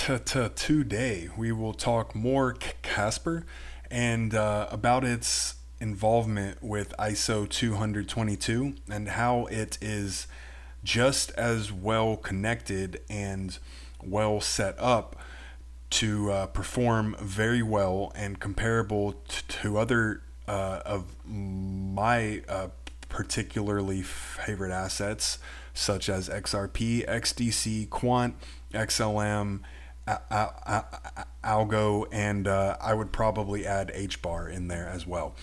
Today we will talk more Casper and about its involvement with ISO 222 and how it is just as well connected and well set up to perform very well and comparable to other of my particularly favorite assets such as XRP, XDC, Quant, XLM, ALGO, and I would probably add HBAR in there as well.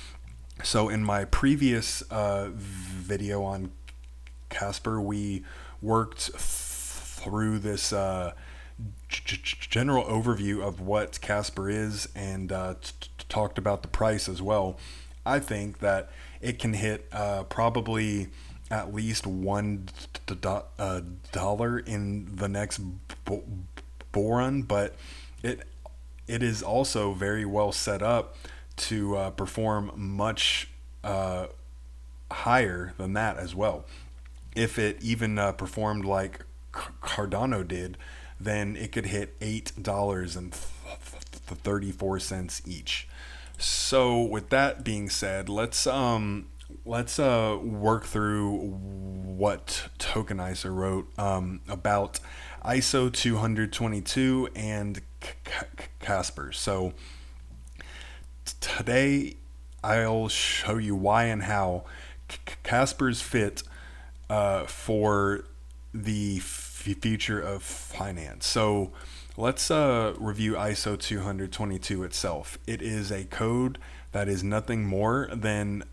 So in my previous video on Casper, we worked through this general overview of what Casper is and talked about the price as well. I think that it can hit probably at least $1 in the next bull run, but it is also very well set up to perform much higher than that as well. If it even performed like Cardano did, then it could hit $8.34 each. So with that being said, let's work through what Tokenicer wrote about ISO 222 and Casper. So today I'll show you why and how Casper's fit for the future of finance. So let's review ISO 222 itself. It is a code that is nothing more than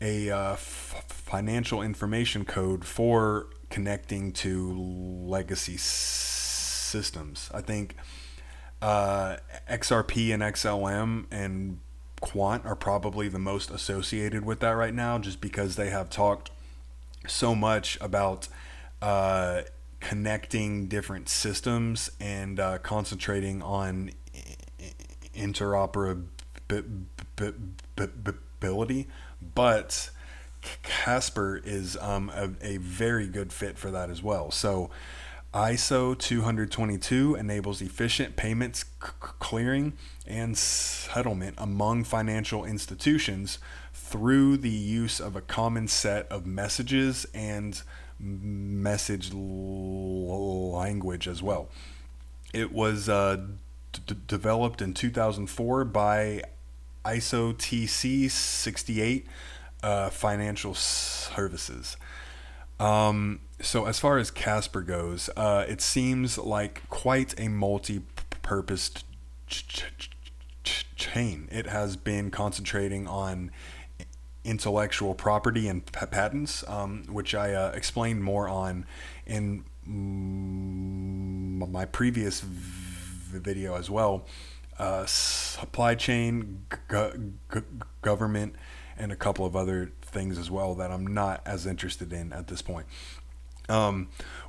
a financial information code for connecting to legacy systems. I think XRP and XLM and Quant are probably the most associated with that right now, just because they have talked so much about connecting different systems and concentrating on interoperability. But Casper is a very good fit for that as well. So ISO 222 enables efficient payments clearing and settlement among financial institutions through the use of a common set of messages and message language as well. It was developed in 2004 by ISO TC68 Financial Services. So as far as Casper goes, it seems like quite a multi-purpose chain. It has been concentrating on intellectual property and patents, which I explained more on in my previous video as well. Supply chain, government, and a couple of other things as well that I'm not as interested in at this point.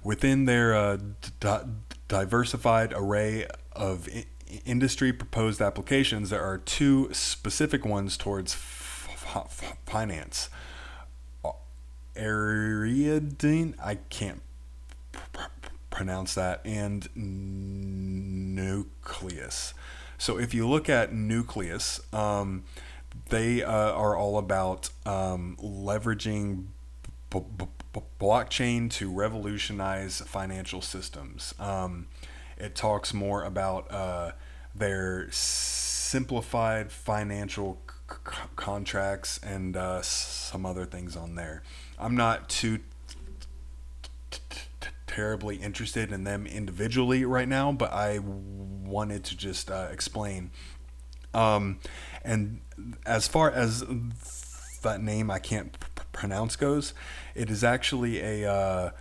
Within their diversified array of industry proposed applications, there are two specific ones towards finance. Ariadne, I can't pronounce that, and Nucleus. So if you look at Nucleus, they are all about leveraging blockchain to revolutionize financial systems. It talks more about their simplified financial contracts and some other things on there. I'm not too terribly interested in them individually right now, but I wanted to just explain. And as far as that name I can't pronounce goes, it is actually a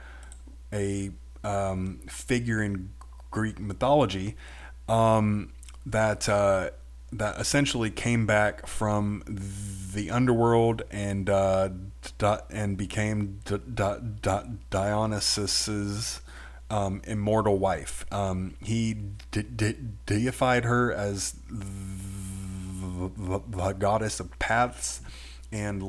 figure in Greek mythology that essentially came back from the underworld and became Dionysus's immortal wife. He deified her as the goddess of paths and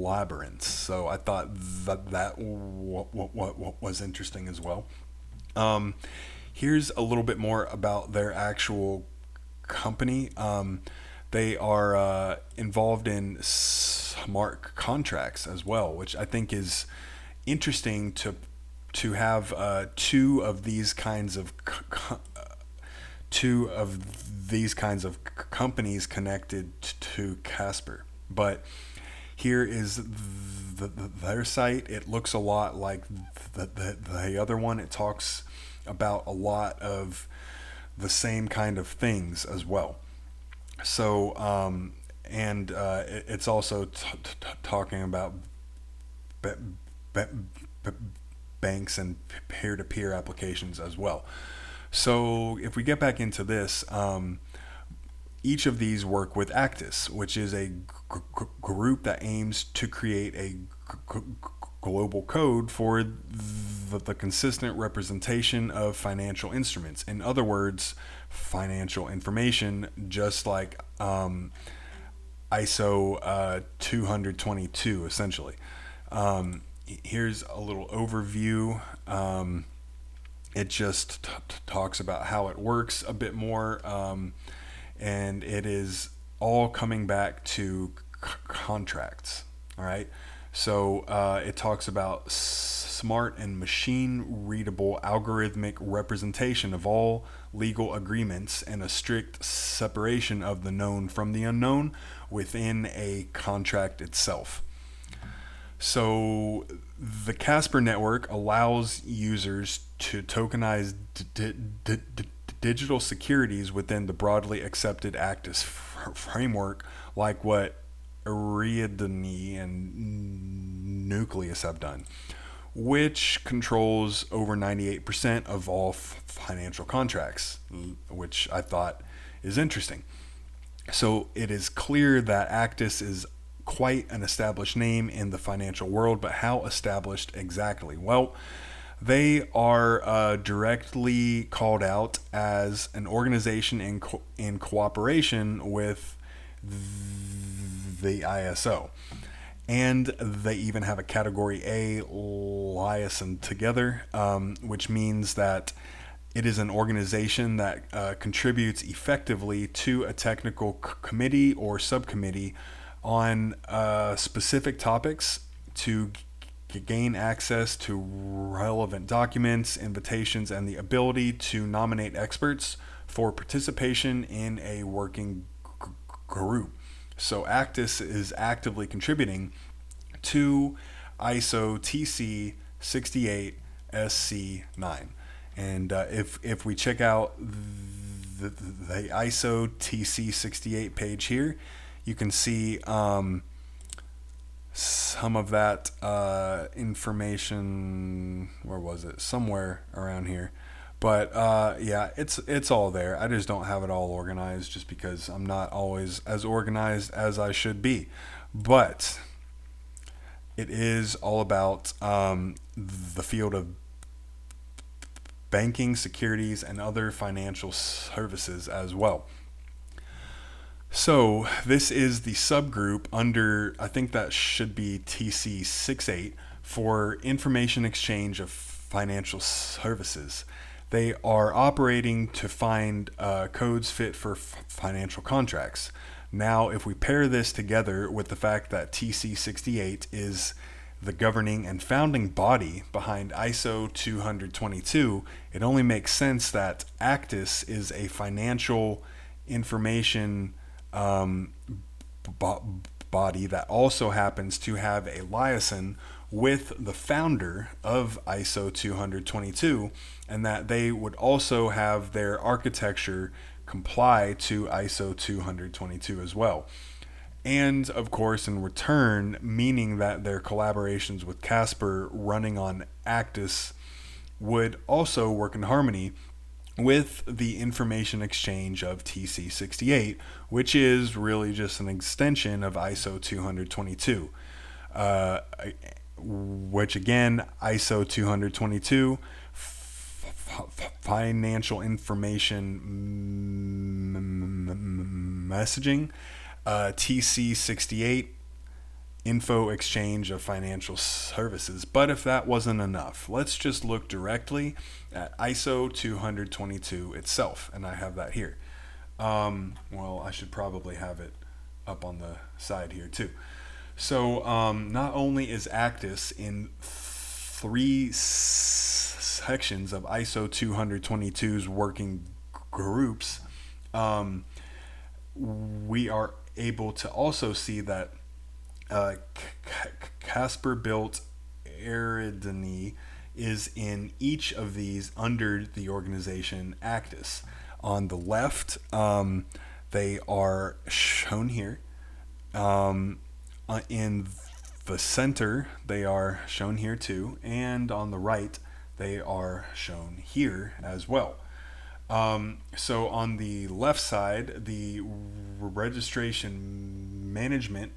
labyrinths. So I thought that was interesting as well. Here's a little bit more about their actual company. They are involved in smart contracts as well, which I think is interesting to have two of these kinds of companies connected to Casper. But here is their site. It looks a lot like the other one. It talks about a lot of the same kind of things as well. So, it's also talking about b- b- b- banks and peer-to-peer applications as well. So, if we get back into this, each of these work with ACTUS, which is a group that aims to create a global code for the consistent representation of financial instruments. In other words, financial information, just like ISO 222, essentially. Here's a little overview. It just talks about how it works a bit more, and it is all coming back to contracts. All right. So it talks about smart and machine readable algorithmic representation of all legal agreements and a strict separation of the known from the unknown within a contract itself. So the Casper network allows users to tokenize digital securities within the broadly accepted ACTUS framework, like what Ariadne and Nucleus have done, which controls over 98% of all financial contracts, which I thought is interesting. So it is clear that ACTUS is quite an established name in the financial world, but how established exactly? Well, they are directly called out as an organization in cooperation with the ISO. And they even have a category A liaison together, which means that it is an organization that contributes effectively to a technical committee or subcommittee on specific topics to gain access to relevant documents, invitations, and the ability to nominate experts for participation in a working group. So ACTUS is actively contributing to ISO TC68 SC9. And if we check out the ISO TC68 page here, you can see some of that information. Where was it? Somewhere around here. But yeah, it's all there. I just don't have it all organized, just because I'm not always as organized as I should be. But it is all about the field of banking, securities, and other financial services as well. So this is the subgroup under, I think that should be TC68, for information exchange of financial services. They are operating to find codes fit for financial contracts. Now, if we pair this together with the fact that TC68 is the governing and founding body behind ISO 222, it only makes sense that ACTUS is a financial information body that also happens to have a liaison with the founder of ISO 222, and that they would also have their architecture comply to ISO 222 as well. And of course, in return, meaning that their collaborations with Casper running on ACTUS would also work in harmony with the information exchange of TC68, which is really just an extension of ISO 222. Which again, ISO 222, financial information messaging, TC68, info exchange of financial services. But if that wasn't enough, let's just look directly at ISO 222 itself. And I have that here. Well, I should probably have it up on the side here too. So not only is ACTUS in 3 sections of ISO 222's working groups, we are able to also see that Casper built Ariadne is in each of these under the organization ACTUS. On the left, they are shown here. In the center, they are shown here too. And on the right, they are shown here as well. So on the left side, the registration management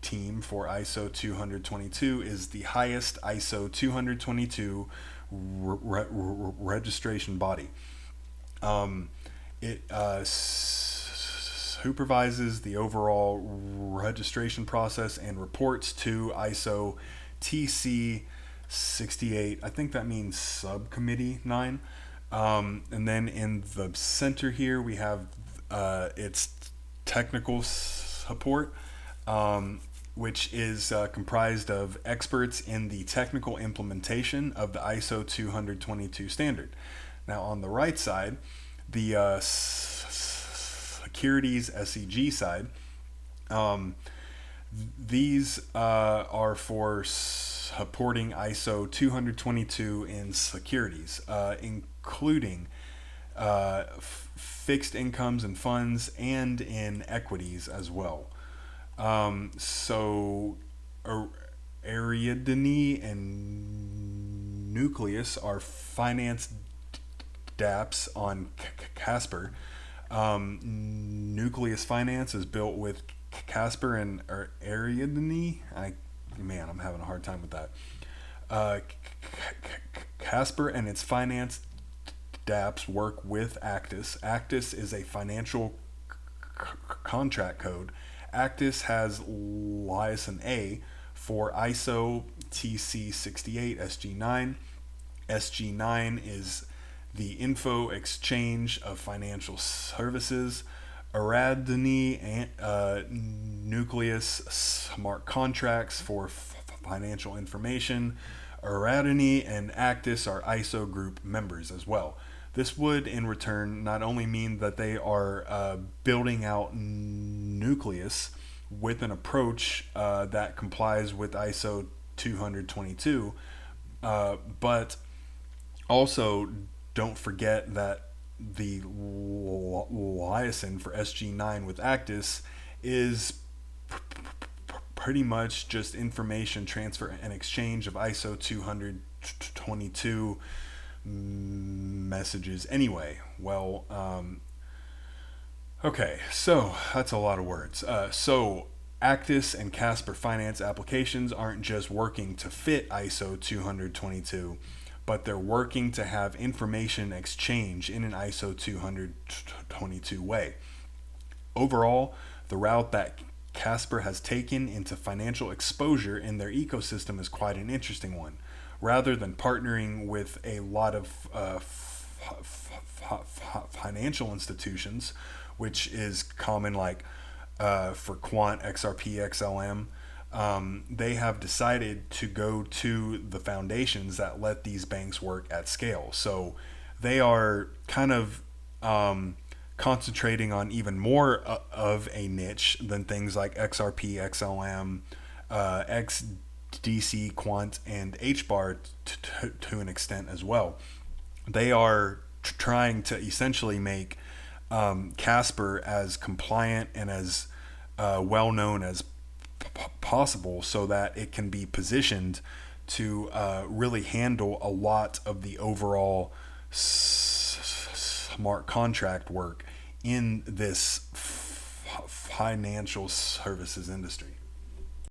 team for ISO 222 is the highest ISO 222 registration body. It supervises the overall registration process and reports to ISO TC68. I think that means Subcommittee 9. And then in the center here, we have its technical support, which is comprised of experts in the technical implementation of the ISO 222 standard. Now, on the right side, the securities SEG side, these are for supporting ISO 222 in securities, including fixed incomes and funds and in equities as well. So Ariadne and Nucleus are finance dApps on Casper. Nucleus Finance is built with Casper and Ariadne. I'm having a hard time with that. Casper and its finance dApps work with ACTUS. ACTUS is a financial contract code. ACTUS has license A for ISO TC68 SG9. SG9 is the info exchange of financial services. Ariadne and Nucleus smart contracts for financial information. Ariadne and ACTUS are ISO group members as well. This would in return not only mean that they are building out Nucleus with an approach that complies with ISO 222, but also don't forget that the liaison for SG9 with ACTUS is pretty much just information transfer and exchange of ISO 222 messages anyway. Well, okay, so that's a lot of words. So ACTUS and Casper finance applications aren't just working to fit ISO 222, but they're working to have information exchange in an ISO 222 way. Overall, the route that Casper has taken into financial exposure in their ecosystem is quite an interesting one. Rather than partnering with a lot of financial institutions, which is common like for Quant, XRP, XLM, they have decided to go to the foundations that let these banks work at scale. So they are kind of concentrating on even more of a niche than things like XRP, XLM, XDC, Quant, and HBAR to an extent as well. They are trying to essentially make Casper as compliant and as well known as possible so that it can be positioned to really handle a lot of the overall smart contract work in this financial services industry.